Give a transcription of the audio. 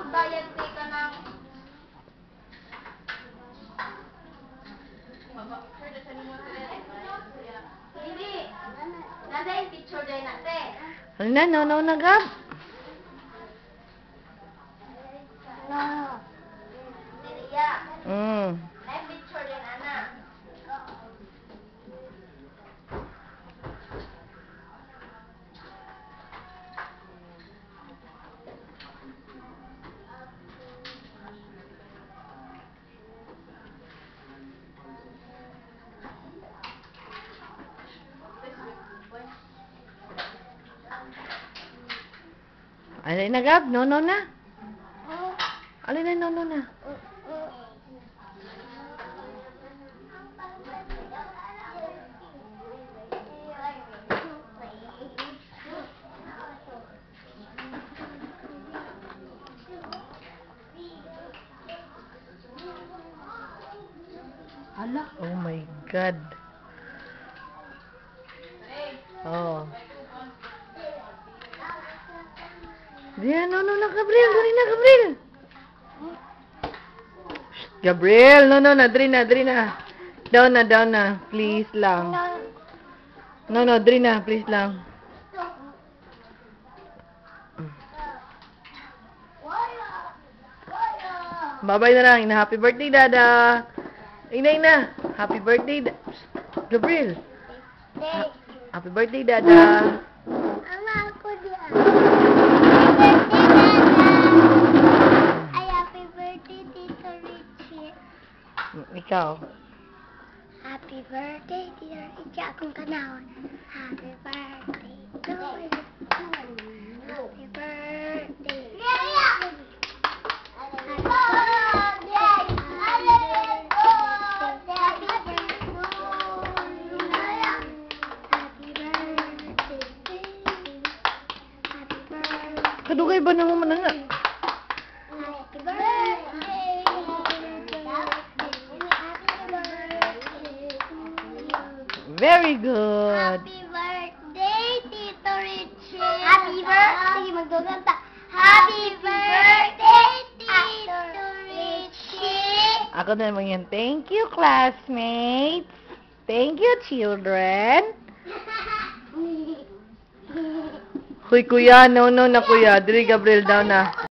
Kudayan ka ng... Hindi. Nasa yung picture din natin. Ano na, no, Gab? No. Diliya. Mm. May picture din, anak. Alin na, Gab? No na. Alin na, no na. Ala. Oh my God. Oh. Diyan, no na, Gabriel. Dali na, Gabriel. Shh, Gabriel, no na, dali na. Down na. Please lang. No, dali na, please lang. Bye-bye na lang. Happy birthday, Dada. Ina. Happy birthday, Gabriel. Happy birthday, Dada. Ama ako diyan. Happy birthday, Tito Richie. Ikaw. Happy birthday, Tito Richie. Akong kanawon. Happy birthday to you. Happy birthday. Kadugay ba naman nga? Happy birthday. Very good. Happy birthday, Tito Richie. Happy birthday. Magduganta. Happy birthday, Tito Richie. Ako na naman yan. Thank you, classmates. Thank you, children. Huy, kuya. No na, kuya. Dili, Gabriel, down na.